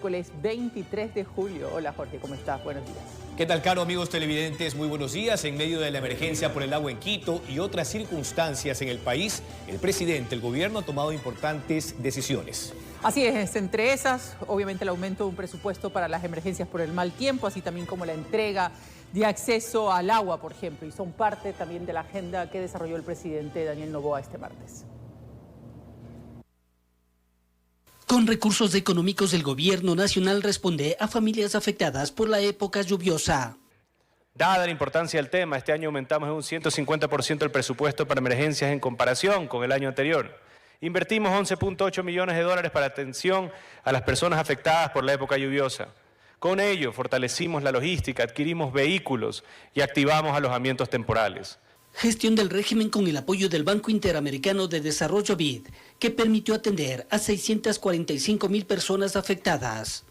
miércoles 23 de julio. Hola Jorge, ¿cómo estás? Buenos días. ¿Qué tal, Caro, amigos televidentes? Muy buenos días. En medio de la emergencia por el agua en Quito y otras circunstancias en el país, el presidente, el gobierno ha tomado importantes decisiones. Así es, entre esas, obviamente el aumento de un presupuesto para las emergencias por el mal tiempo, así también como la entrega de acceso al agua, por ejemplo, y son parte también de la agenda que desarrolló el presidente Daniel Noboa este martes. Con recursos económicos, el gobierno nacional responde a familias afectadas por la época lluviosa. Dada la importancia del tema, este año aumentamos en un 150% el presupuesto para emergencias en comparación con el año anterior. Invertimos 11.8 millones de dólares para atención a las personas afectadas por la época lluviosa. Con ello, fortalecimos la logística, adquirimos vehículos y activamos alojamientos temporales. Gestión del régimen con el apoyo del Banco Interamericano de Desarrollo BID, que permitió atender a 645.000 personas afectadas.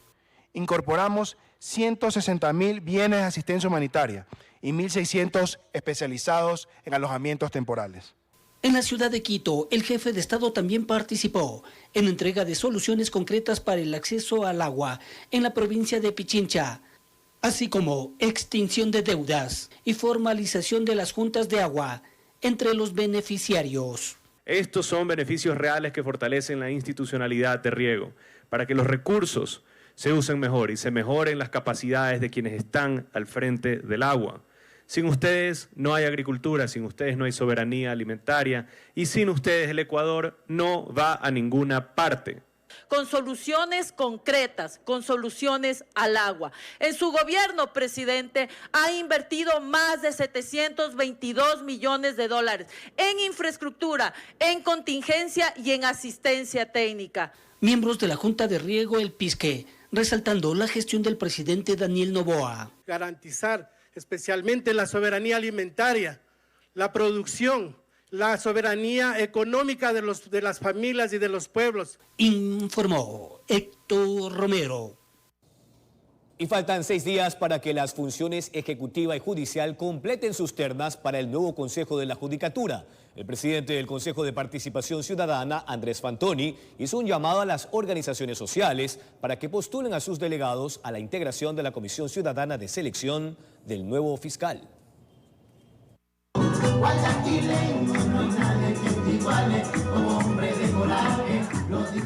Incorporamos 160.000 bienes de asistencia humanitaria y 1.600 especializados en alojamientos temporales. En la ciudad de Quito, el jefe de Estado también participó en entrega de soluciones concretas para el acceso al agua en la provincia de Pichincha, así como extinción de deudas y formalización de las juntas de agua entre los beneficiarios. Estos son beneficios reales que fortalecen la institucionalidad de riego, para que los recursos se usen mejor y se mejoren las capacidades de quienes están al frente del agua. Sin ustedes no hay agricultura, sin ustedes no hay soberanía alimentaria y sin ustedes el Ecuador no va a ninguna parte. Con soluciones concretas, con soluciones al agua. En su gobierno, presidente, ha invertido más de 722 millones de dólares en infraestructura, en contingencia y en asistencia técnica. Miembros de la Junta de Riego, el PISQUE, resaltando la gestión del presidente Daniel Noboa. Garantizar especialmente la soberanía alimentaria, la producción, la soberanía económica de las familias y de los pueblos. Informó Héctor Romero. Y faltan 6 días para que las funciones ejecutiva y judicial completen sus ternas para el nuevo Consejo de la Judicatura. El presidente del Consejo de Participación Ciudadana, Andrés Fantoni, hizo un llamado a las organizaciones sociales para que postulen a sus delegados a la integración de la Comisión Ciudadana de Selección del nuevo fiscal.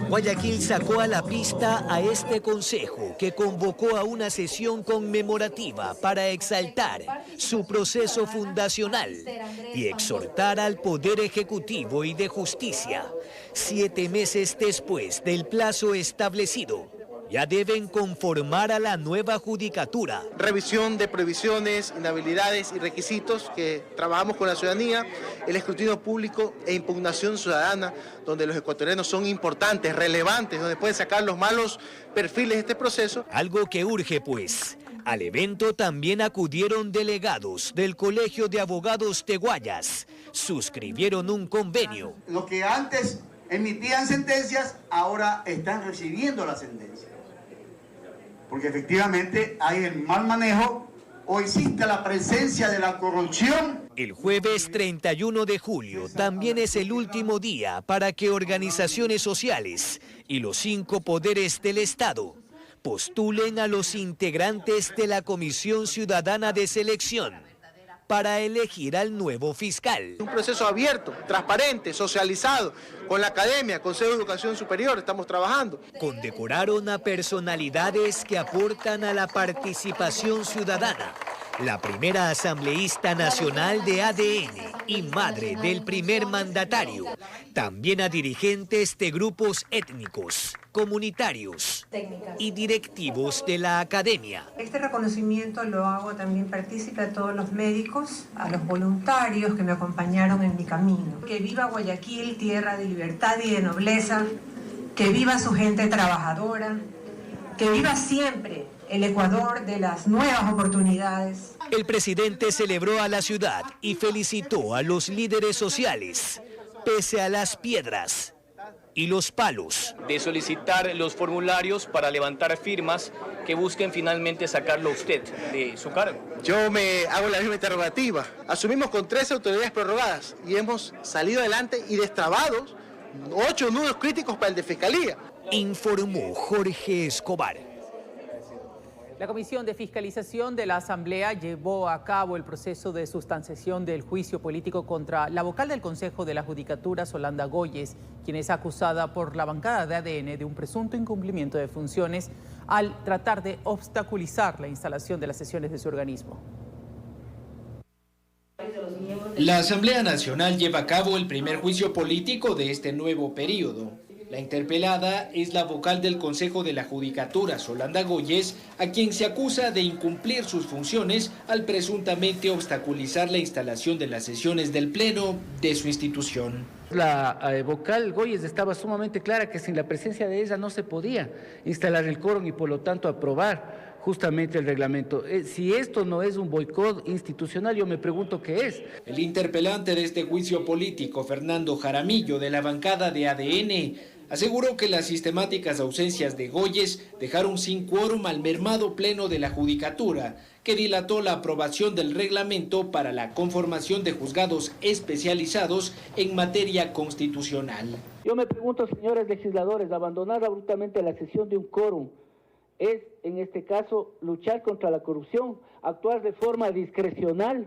Guayaquil sacó a la pista a este consejo que convocó a una sesión conmemorativa para exaltar su proceso fundacional y exhortar al Poder Ejecutivo y de Justicia. 7 meses después del plazo establecido, ya deben conformar a la nueva judicatura. Revisión de previsiones, inhabilidades y requisitos que trabajamos con la ciudadanía, el escrutinio público e impugnación ciudadana, donde los ecuatorianos son importantes, relevantes, donde pueden sacar los malos perfiles de este proceso. Algo que urge, pues. Al evento también acudieron delegados del Colegio de Abogados de Guayas. Suscribieron un convenio. Los que antes emitían sentencias, ahora están recibiendo la sentencia. Porque efectivamente hay el mal manejo o existe la presencia de la corrupción. El jueves 31 de julio también es el último día para que organizaciones sociales y los 5 poderes del Estado postulen a los integrantes de la Comisión Ciudadana de Selección para elegir al nuevo fiscal. Un proceso abierto, transparente, socializado, con la academia, Consejo de Educación Superior, estamos trabajando. Condecoraron a personalidades que aportan a la participación ciudadana. La primera asambleísta nacional de ADN y madre del primer mandatario. También a dirigentes de grupos étnicos, comunitarios y directivos de la academia. Este reconocimiento lo hago también partícipe a todos los médicos, a los voluntarios que me acompañaron en mi camino. Que viva Guayaquil, tierra de libertad y de nobleza, que viva su gente trabajadora, que viva siempre el Ecuador de las nuevas oportunidades. El presidente celebró a la ciudad y felicitó a los líderes sociales, pese a las piedras y los palos. De solicitar los formularios para levantar firmas que busquen finalmente sacarlo a usted de su cargo. Yo me hago la misma interrogativa. Asumimos con 13 autoridades prorrogadas y hemos salido adelante y destrabado 8 nudos críticos para el de Fiscalía. Informó Jorge Escobar. La Comisión de Fiscalización de la Asamblea llevó a cabo el proceso de sustanciación del juicio político contra la vocal del Consejo de la Judicatura, Solanda Goyes, quien es acusada por la bancada de ADN de un presunto incumplimiento de funciones al tratar de obstaculizar la instalación de las sesiones de su organismo. La Asamblea Nacional lleva a cabo el primer juicio político de este nuevo periodo. La interpelada es la vocal del Consejo de la Judicatura, Solanda Goyes, a quien se acusa de incumplir sus funciones al presuntamente obstaculizar la instalación de las sesiones del Pleno de su institución. La vocal Goyes estaba sumamente clara que sin la presencia de ella no se podía instalar el quórum y por lo tanto aprobar justamente el reglamento. Si esto no es un boicot institucional, yo me pregunto qué es. El interpelante de este juicio político, Fernando Jaramillo, de la bancada de ADN, aseguró que las sistemáticas ausencias de Goyes dejaron sin quórum al mermado Pleno de la Judicatura, que dilató la aprobación del reglamento para la conformación de juzgados especializados en materia constitucional. Yo me pregunto, señores legisladores, abandonar abruptamente la sesión de un quórum es, en este caso, luchar contra la corrupción, actuar de forma discrecional.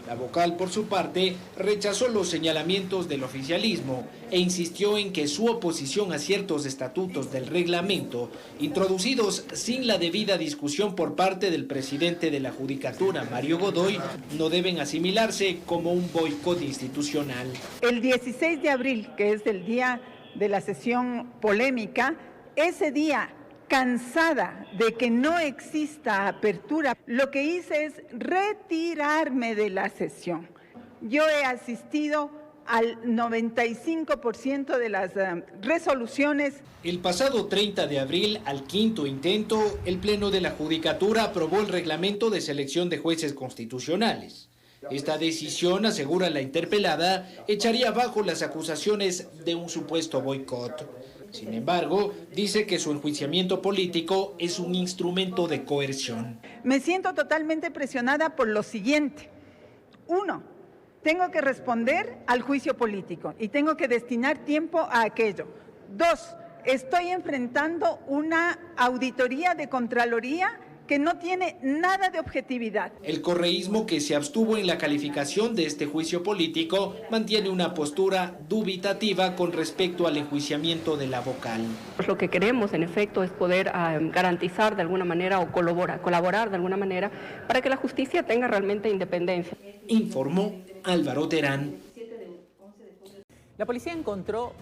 La vocal, por su parte, rechazó los señalamientos del oficialismo e insistió en que su oposición a ciertos estatutos del reglamento, introducidos sin la debida discusión por parte del presidente de la Judicatura, Mario Godoy, no deben asimilarse como un boicot institucional. El 16 de abril, que es el día de la sesión polémica, ese día, cansada de que no exista apertura, lo que hice es retirarme de la sesión. Yo he asistido al 95% de las resoluciones. El pasado 30 de abril, al quinto intento, el Pleno de la Judicatura aprobó el reglamento de selección de jueces constitucionales. Esta decisión, asegura la interpelada, echaría abajo las acusaciones de un supuesto boicot. Sin embargo, dice que su enjuiciamiento político es un instrumento de coerción. Me siento totalmente presionada por lo siguiente. 1, tengo que responder al juicio político y tengo que destinar tiempo a aquello. 2, estoy enfrentando una auditoría de Contraloría que no tiene nada de objetividad. El correísmo, que se abstuvo en la calificación de este juicio político, mantiene una postura dubitativa con respecto al enjuiciamiento de la vocal. Lo que queremos, en efecto, es poder garantizar de alguna manera o colaborar de alguna manera para que la justicia tenga realmente independencia. Informó Álvaro Terán. La policía encontró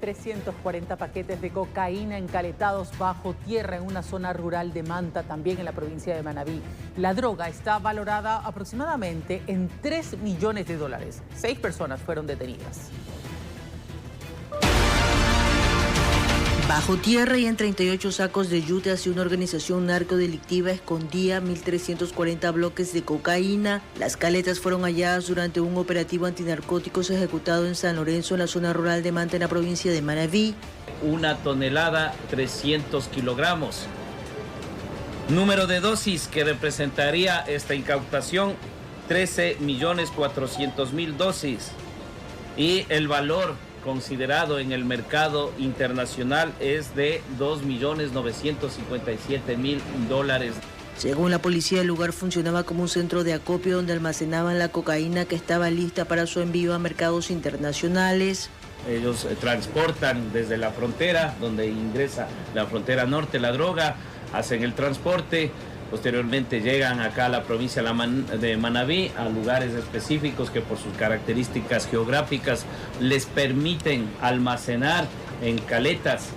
1.340 paquetes de cocaína encaletados bajo tierra en una zona rural de Manta, también en la provincia de Manabí. La droga está valorada aproximadamente en $3 millones. 6 personas fueron detenidas. Bajo tierra y en 38 sacos de yute, así una organización narcodelictiva escondía 1.340 bloques de cocaína. Las caletas fueron halladas durante un operativo antinarcóticos ejecutado en San Lorenzo, en la zona rural de Manta, en la provincia de Manabí. 1 tonelada, 300 kilogramos. Número de dosis que representaría esta incautación, 13.400.000 dosis. Y el valor considerado en el mercado internacional es de $2.957.000. Según la policía, el lugar funcionaba como un centro de acopio donde almacenaban la cocaína que estaba lista para su envío a mercados internacionales. Ellos transportan desde la frontera, donde ingresa la frontera norte la droga, hacen el transporte. Posteriormente llegan acá a la provincia de Manabí, a lugares específicos que por sus características geográficas les permiten almacenar en caletas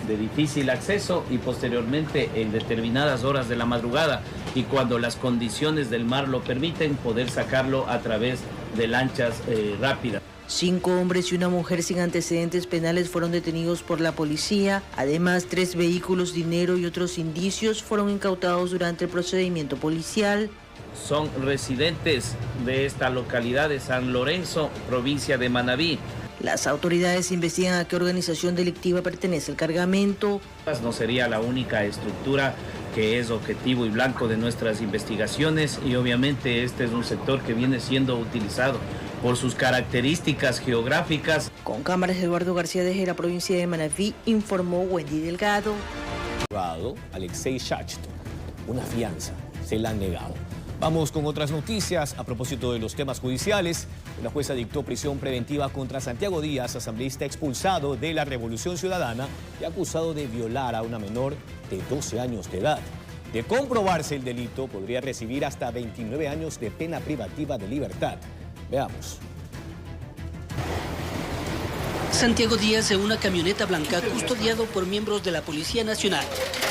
de difícil acceso y posteriormente en determinadas horas de la madrugada y cuando las condiciones del mar lo permiten, poder sacarlo a través de lanchas rápidas. 5 hombres y una mujer sin antecedentes penales fueron detenidos por la policía. Además, 3 vehículos, dinero y otros indicios fueron incautados durante el procedimiento policial. Son residentes de esta localidad de San Lorenzo, provincia de Manabí. Las autoridades investigan a qué organización delictiva pertenece el cargamento. No sería la única estructura que es objetivo y blanco de nuestras investigaciones y obviamente este es un sector que viene siendo utilizado por sus características geográficas. Con cámaras, Eduardo García desde la provincia de Manabí, informó Wendy Delgado. Alexei Shachto. una fianza. Se la han negado. Vamos con otras noticias. A propósito de los temas judiciales, una jueza dictó prisión preventiva contra Santiago Díaz, asambleísta expulsado de la Revolución Ciudadana y acusado de violar a una menor de 12 años de edad. De comprobarse el delito, podría recibir hasta 29 años de pena privativa de libertad. Veamos. Santiago Díaz, en una camioneta blanca, custodiado por miembros de la Policía Nacional,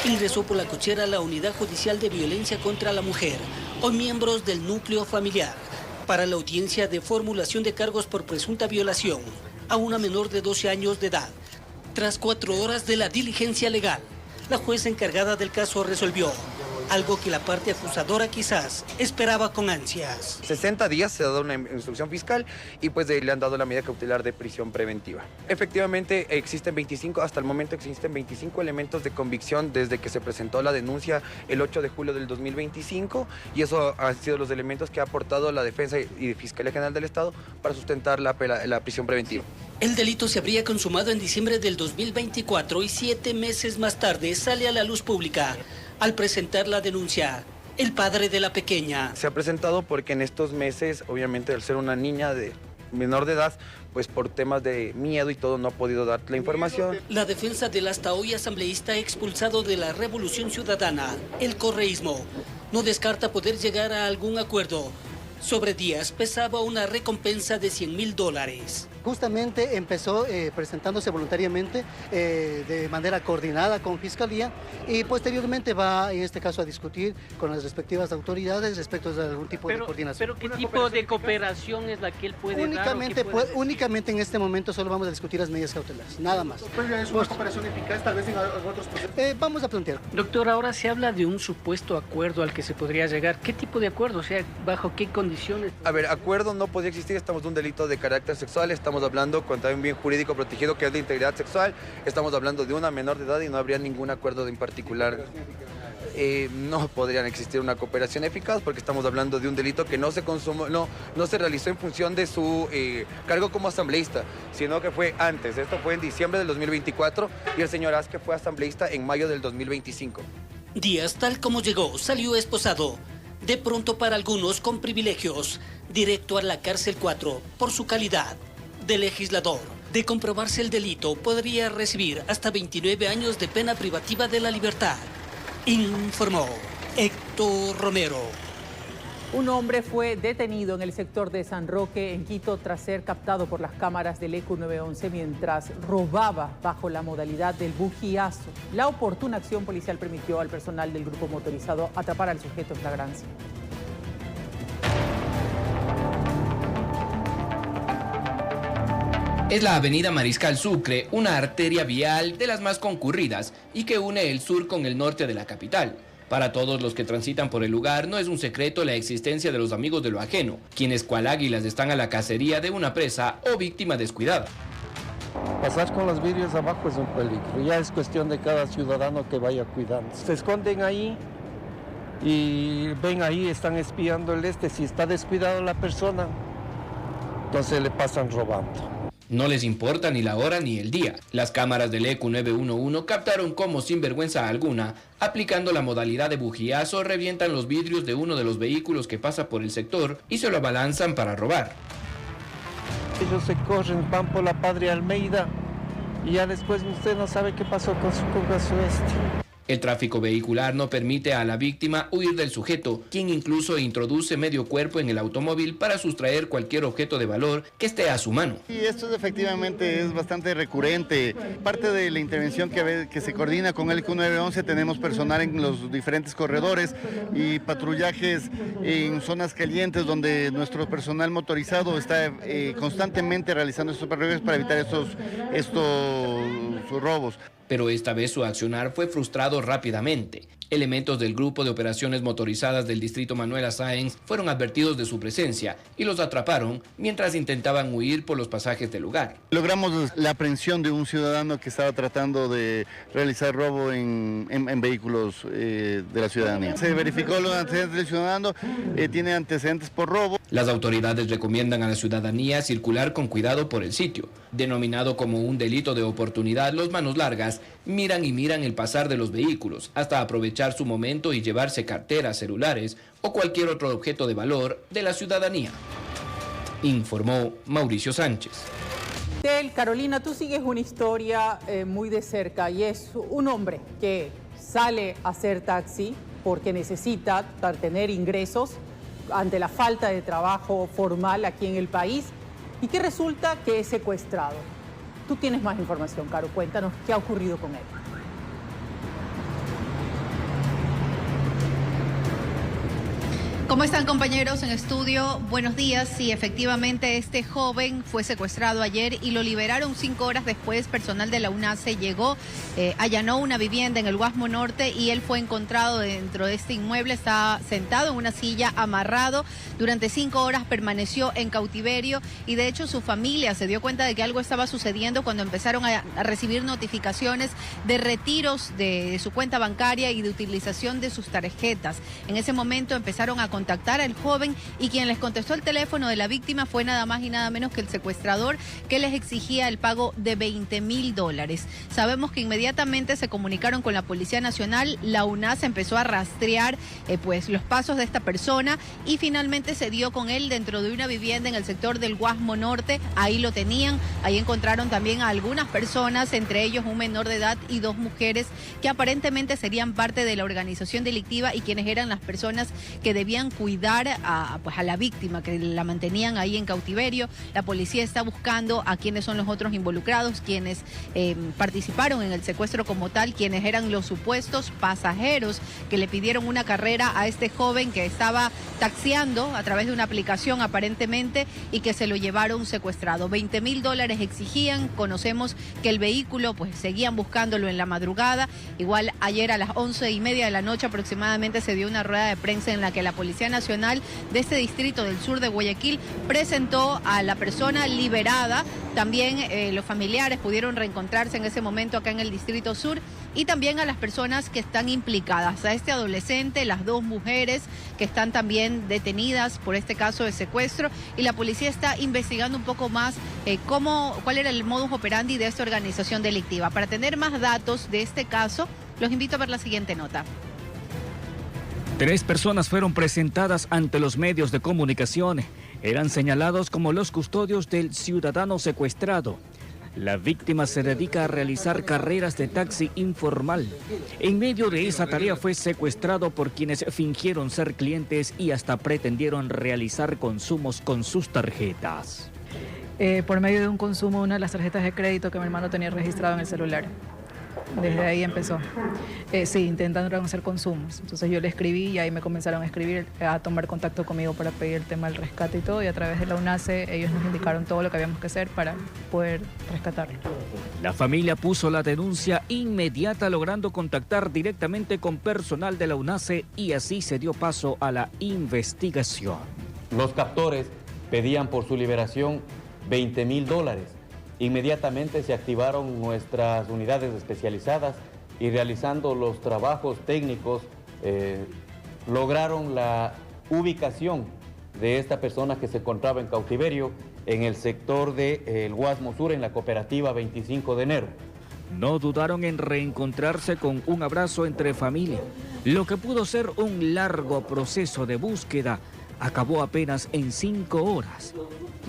ingresó por la cochera a la Unidad Judicial de Violencia contra la Mujer o miembros del núcleo familiar para la audiencia de formulación de cargos por presunta violación a una menor de 12 años de edad. Tras 4 horas de la diligencia legal, la jueza encargada del caso resolvió algo que la parte acusadora quizás esperaba con ansias. 60 días se ha dado una instrucción fiscal y pues le han dado la medida cautelar de prisión preventiva. Efectivamente hasta el momento existen 25 elementos de convicción desde que se presentó la denuncia el 8 de julio del 2025 y eso han sido los elementos que ha aportado la Defensa y Fiscalía General del Estado para sustentar la prisión preventiva. El delito se habría consumado en diciembre del 2024 y 7 meses más tarde sale a la luz pública. Al presentar la denuncia, el padre de la pequeña. Se ha presentado porque en estos meses, obviamente al ser una niña de menor de edad, pues por temas de miedo y todo no ha podido dar la información. La defensa del hasta hoy asambleísta expulsado de la Revolución Ciudadana, el correísmo, no descarta poder llegar a algún acuerdo. Sobre Díaz pesaba una recompensa de $100.000. Justamente empezó presentándose voluntariamente de manera coordinada con Fiscalía y posteriormente va en este caso a discutir con las respectivas autoridades respecto de algún tipo de coordinación. ¿Pero qué tipo de cooperación es la que él puede Únicamente en este momento solo vamos a discutir las medidas cautelares, nada más. ¿Es una cooperación eficaz tal vez en otros procesos? Vamos a plantear. Doctor, ahora se habla de un supuesto acuerdo al que se podría llegar. ¿Qué tipo de acuerdo? O sea, ¿bajo qué condiciones? A ver, acuerdo no podría existir, estamos de un delito de carácter sexual, estamos hablando contra un bien jurídico protegido que es la integridad sexual, estamos hablando de una menor de edad y no habría ningún acuerdo en particular. No podrían existir una cooperación eficaz porque estamos hablando de un delito que no se consumó, no se realizó en función de su cargo como asambleísta, sino que fue antes. Esto fue en diciembre del 2024 y el señor Azque fue asambleísta en mayo del 2025. Díaz, tal como llegó, salió esposado. De pronto para algunos con privilegios, directo a la cárcel 4 por su calidad de legislador. De comprobarse el delito, podría recibir hasta 29 años de pena privativa de la libertad. Informó Héctor Romero. Un hombre fue detenido en el sector de San Roque, en Quito, tras ser captado por las cámaras del ECU 911 mientras robaba bajo la modalidad del bujiazo. La oportuna acción policial permitió al personal del grupo motorizado atrapar al sujeto en flagrancia. Es la avenida Mariscal Sucre, una arteria vial de las más concurridas y que une el sur con el norte de la capital. Para todos los que transitan por el lugar no es un secreto la existencia de los amigos de lo ajeno, quienes cual águilas están a la cacería de una presa o víctima descuidada. Pasar con los vidrios abajo es un peligro, ya es cuestión de cada ciudadano que vaya cuidando. Se esconden ahí y ven ahí, están espiando si está descuidado la persona, entonces le pasan robando. No les importa ni la hora ni el día. Las cámaras del ECU 911 captaron cómo sin vergüenza alguna, aplicando la modalidad de bujiazo, revientan los vidrios de uno de los vehículos que pasa por el sector y se lo abalanzan para robar. Ellos se corren, van por la Padre Almeida y ya después usted no sabe qué pasó con su caso El tráfico vehicular no permite a la víctima huir del sujeto, quien incluso introduce medio cuerpo en el automóvil para sustraer cualquier objeto de valor que esté a su mano. Y esto efectivamente es bastante recurrente. Parte de la intervención que se coordina con el ECU 911, tenemos personal en los diferentes corredores y patrullajes en zonas calientes donde nuestro personal motorizado está constantemente realizando estos patrullajes para evitar estos robos. Pero esta vez su accionar fue frustrado rápidamente. Elementos del grupo de operaciones motorizadas del distrito Manuela Sáenz fueron advertidos de su presencia y los atraparon mientras intentaban huir por los pasajes del lugar. Logramos la aprehensión de un ciudadano que estaba tratando de realizar robo en vehículos de la ciudadanía. Se verificó los antecedentes del ciudadano, tiene antecedentes por robo. Las autoridades recomiendan a la ciudadanía circular con cuidado por el sitio. Denominado como un delito de oportunidad, los manos largas miran y miran el pasar de los vehículos hasta aprovechar su momento y llevarse carteras, celulares o cualquier otro objeto de valor de la ciudadanía. Informó Mauricio Sánchez. Carolina, tú sigues una historia muy de cerca y es un hombre que sale a hacer taxi porque necesita tener ingresos ante la falta de trabajo formal aquí en el país y que resulta que es secuestrado. Tú tienes más información, Caro, cuéntanos qué ha ocurrido con él. ¿Cómo están, compañeros en estudio? Buenos días. Sí, efectivamente, este joven fue secuestrado ayer y lo liberaron 5 horas después. Personal de la UNACE llegó, allanó una vivienda en el Guasmo Norte y él fue encontrado dentro de este inmueble. Estaba sentado en una silla, amarrado. Durante 5 horas permaneció en cautiverio y de hecho su familia se dio cuenta de que algo estaba sucediendo cuando empezaron a recibir notificaciones de retiros de su cuenta bancaria y de utilización de sus tarjetas. En ese momento empezaron a contactar al joven y quien les contestó el teléfono de la víctima fue nada más y nada menos que el secuestrador, que les exigía el pago de $20.000. Sabemos que inmediatamente se comunicaron con la Policía Nacional, la UNACE empezó a rastrear pues los pasos de esta persona y finalmente se dio con él dentro de una vivienda en el sector del Guasmo Norte. Ahí lo tenían, ahí encontraron también a algunas personas, entre ellos un menor de edad y 2 mujeres que aparentemente serían parte de la organización delictiva y quienes eran las personas que debían cuidar a la víctima, que la mantenían ahí en cautiverio. La policía está buscando a quienes son los otros involucrados, quienes participaron en el secuestro como tal, quienes eran los supuestos pasajeros que le pidieron una carrera a este joven que estaba taxiando a través de una aplicación aparentemente y que se lo llevaron secuestrado. $20.000 exigían. Conocemos que el vehículo, pues seguían buscándolo en la madrugada. Igual ayer a las 11:30 de la noche aproximadamente se dio una rueda de prensa en la que la Policía Nacional de este distrito del sur de Guayaquil presentó a la persona liberada. También los familiares pudieron reencontrarse en ese momento acá en el distrito sur y también a las personas que están implicadas, a este adolescente, las 2 mujeres que están también detenidas por este caso de secuestro y la policía está investigando un poco más cuál era el modus operandi de esta organización delictiva. Para tener más datos de este caso, los invito a ver la siguiente nota. 3 personas fueron presentadas ante los medios de comunicación. Eran señalados como los custodios del ciudadano secuestrado. La víctima se dedica a realizar carreras de taxi informal. En medio de esa tarea fue secuestrado por quienes fingieron ser clientes y hasta pretendieron realizar consumos con sus tarjetas. Por medio de un consumo de una de las tarjetas de crédito que mi hermano tenía registrado en el celular. Desde ahí empezó. Sí, intentando hacer consumos. Entonces yo le escribí y ahí me comenzaron a escribir, a tomar contacto conmigo para pedir el tema del rescate y todo. Y a través de la UNACE ellos nos indicaron todo lo que habíamos que hacer para poder rescatarlo. La familia puso la denuncia inmediata, logrando contactar directamente con personal de la UNACE y así se dio paso a la investigación. Los captores pedían por su liberación $20.000. Inmediatamente se activaron nuestras unidades especializadas y realizando los trabajos técnicos lograron la ubicación de esta persona que se encontraba en cautiverio en el sector del Guasmo Sur, en la cooperativa 25 de enero. No dudaron en reencontrarse con un abrazo entre familia. Lo que pudo ser un largo proceso de búsqueda acabó apenas en 5 horas.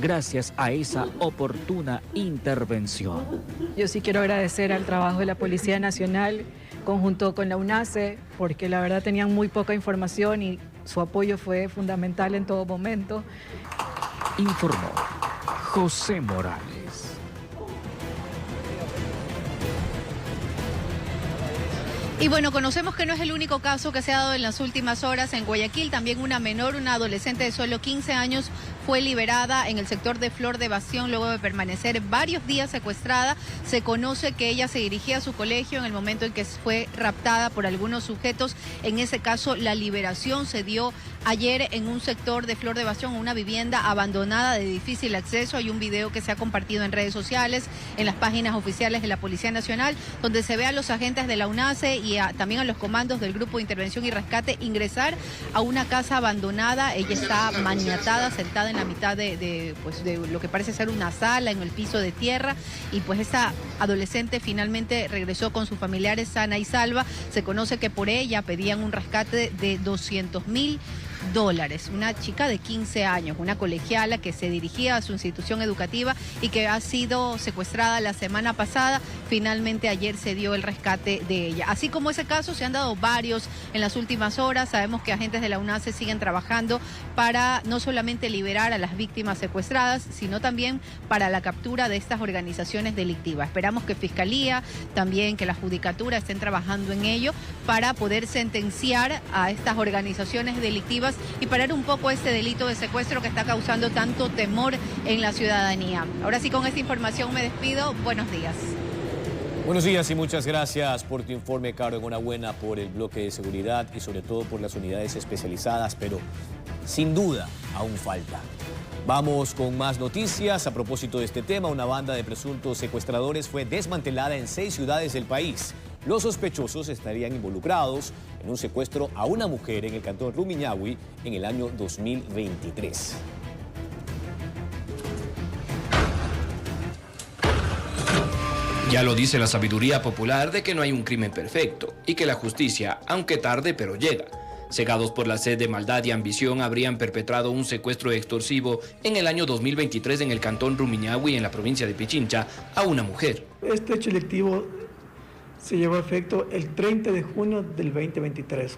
Gracias a esa oportuna intervención. Yo sí quiero agradecer al trabajo de la Policía Nacional conjunto con la UNACE, porque la verdad tenían muy poca información y su apoyo fue fundamental en todo momento. Informó José Morales. Y bueno, conocemos que no es el único caso que se ha dado en las últimas horas en Guayaquil. También una menor, una adolescente de solo 15 años, fue liberada en el sector de Flor de Bastión luego de permanecer varios días secuestrada. Se conoce que ella se dirigía a su colegio en el momento en que fue raptada por algunos sujetos. En ese caso, la liberación se dio ayer en un sector de Flor de Bastión, una vivienda abandonada de difícil acceso. Hay un video que se ha compartido en redes sociales, en las páginas oficiales de la Policía Nacional, donde se ve a los agentes de la UNACE y también a los comandos del Grupo de Intervención y Rescate ingresar a una casa abandonada. Ella está maniatada, sentada en la mitad de lo que parece ser una sala, en el piso de tierra, y pues esta adolescente finalmente regresó con sus familiares sana y salva. Se conoce que por ella pedían un rescate de $200.000. Una chica de 15 años, una colegiala que se dirigía a su institución educativa y que ha sido secuestrada la semana pasada. Finalmente ayer se dio el rescate de ella. Así como ese caso, se han dado varios en las últimas horas. Sabemos que agentes de la UNACE siguen trabajando para no solamente liberar a las víctimas secuestradas, sino también para la captura de estas organizaciones delictivas. Esperamos que Fiscalía, también que la Judicatura estén trabajando en ello para poder sentenciar a estas organizaciones delictivas y parar un poco este delito de secuestro que está causando tanto temor en la ciudadanía. Ahora sí, con esta información me despido. Buenos días. Buenos días y muchas gracias por tu informe, Caro. Enhorabuena por el bloque de seguridad y sobre todo por las unidades especializadas, pero sin duda aún falta. Vamos con más noticias. A propósito de este tema, una banda de presuntos secuestradores fue desmantelada en 6 ciudades del país. Los sospechosos estarían involucrados en un secuestro a una mujer en el cantón Rumiñahui en el año 2023. Ya lo dice la sabiduría popular de que no hay un crimen perfecto y que la justicia, aunque tarde, pero llega. Cegados por la sed de maldad y ambición, habrían perpetrado un secuestro extorsivo en el año 2023 en el cantón Rumiñahui, en la provincia de Pichincha, a una mujer. Este hecho delictivo se llevó a efecto el 30 de junio del 2023.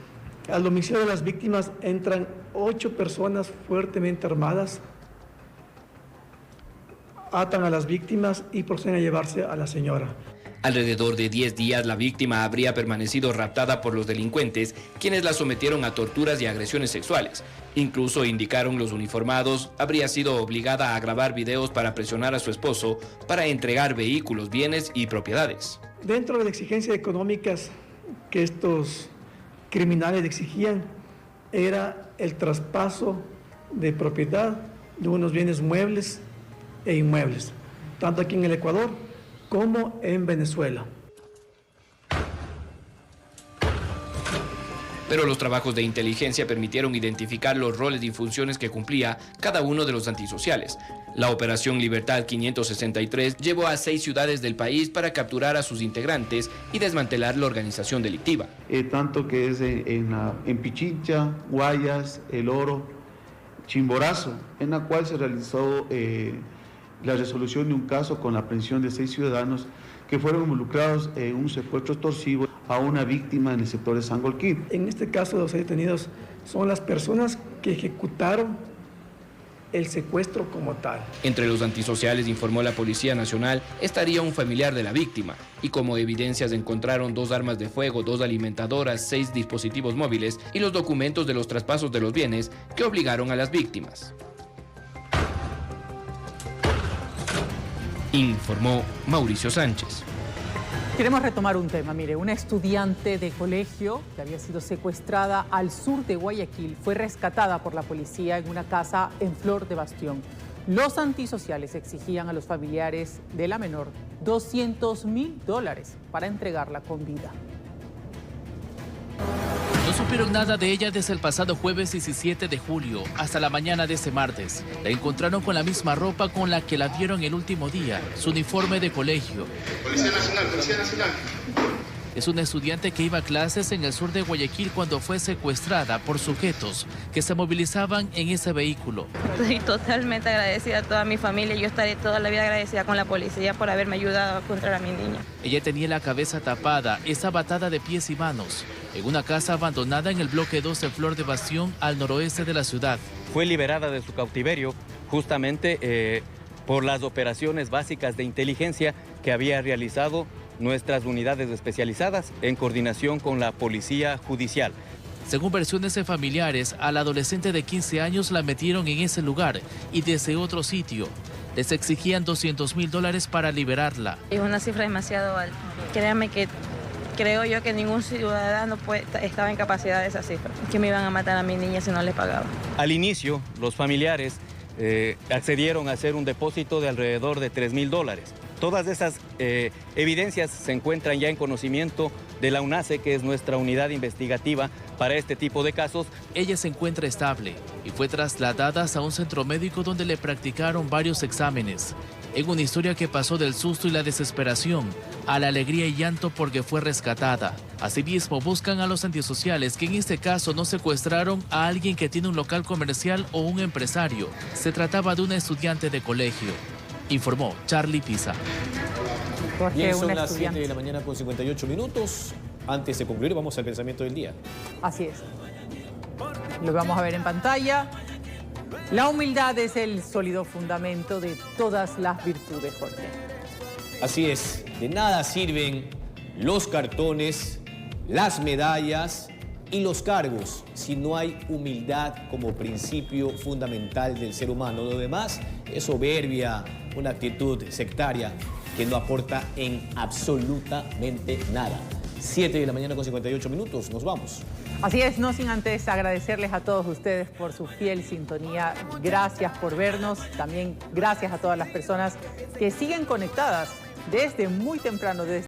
Al domicilio de las víctimas entran 8 personas fuertemente armadas, atan a las víctimas y proceden a llevarse a la señora. Alrededor de 10 días la víctima habría permanecido raptada por los delincuentes, quienes la sometieron a torturas y agresiones sexuales. Incluso, indicaron los uniformados, habría sido obligada a grabar videos para presionar a su esposo para entregar vehículos, bienes y propiedades. Dentro de las exigencias económicas que estos criminales exigían era el traspaso de propiedad de unos bienes muebles e inmuebles, tanto aquí en el Ecuador como en Venezuela. Pero los trabajos de inteligencia permitieron identificar los roles y funciones que cumplía cada uno de los antisociales. La Operación Libertad 563 llevó a 6 ciudades del país para capturar a sus integrantes y desmantelar la organización delictiva. Tanto que es en Pichincha, Guayas, El Oro, Chimborazo, en la cual se realizó la resolución de un caso con la aprehensión de 6 ciudadanos que fueron involucrados en un secuestro extorsivo a una víctima en el sector de Sangolquí. En este caso, los detenidos son las personas que ejecutaron el secuestro como tal. Entre los antisociales, informó la Policía Nacional, estaría un familiar de la víctima y como evidencias encontraron 2 armas de fuego, 2 alimentadoras, 6 dispositivos móviles y los documentos de los traspasos de los bienes que obligaron a las víctimas. Informó Mauricio Sánchez. Queremos retomar un tema. Mire, una estudiante de colegio que había sido secuestrada al sur de Guayaquil fue rescatada por la policía en una casa en Flor de Bastión. Los antisociales exigían a los familiares de la menor $200.000 para entregarla con vida. No supieron nada de ella desde el pasado jueves 17 de julio hasta la mañana de ese martes. La encontraron con la misma ropa con la que la vieron el último día, su uniforme de colegio. Policía Nacional, Policía Nacional. Es una estudiante que iba a clases en el sur de Guayaquil cuando fue secuestrada por sujetos que se movilizaban en ese vehículo. Estoy totalmente agradecida a toda mi familia. Yo estaré toda la vida agradecida con la policía por haberme ayudado a encontrar a mi niña. Ella tenía la cabeza tapada, estaba atada de pies y manos, en una casa abandonada en el bloque 2 de Flor de Bastión, al noroeste de la ciudad. Fue liberada de su cautiverio justamente por las operaciones básicas de inteligencia que había realizado nuestras unidades especializadas en coordinación con la Policía Judicial. Según versiones de familiares, al adolescente de 15 años la metieron en ese lugar y desde otro sitio. Les exigían $200.000 para liberarla. Es una cifra demasiado alta. Créanme que creo yo que ningún ciudadano estaba en capacidad de esa cifra. Que me iban a matar a mi niña si no les pagaba. Al inicio, los familiares accedieron a hacer un depósito de alrededor de $3.000. Todas esas evidencias se encuentran ya en conocimiento de la UNACE, que es nuestra unidad investigativa para este tipo de casos. Ella se encuentra estable y fue trasladada a un centro médico donde le practicaron varios exámenes. En una historia que pasó del susto y la desesperación a la alegría y llanto porque fue rescatada. Asimismo, buscan a los antisociales que en este caso no secuestraron a alguien que tiene un local comercial o un empresario. Se trataba de una estudiante de colegio. Informó Charlie Pisa. Bien, son las 7 de la mañana con 58 minutos. Antes de concluir, vamos al pensamiento del día. Así es. Lo vamos a ver en pantalla. La humildad es el sólido fundamento de todas las virtudes, Jorge. Así es. De nada sirven los cartones, las medallas y los cargos si no hay humildad como principio fundamental del ser humano. Lo demás es soberbia, una actitud sectaria que no aporta en absolutamente nada. 7 de la mañana con 58 minutos, nos vamos. Así es, no sin antes agradecerles a todos ustedes por su fiel sintonía. Gracias por vernos, también gracias a todas las personas que siguen conectadas desde muy temprano, desde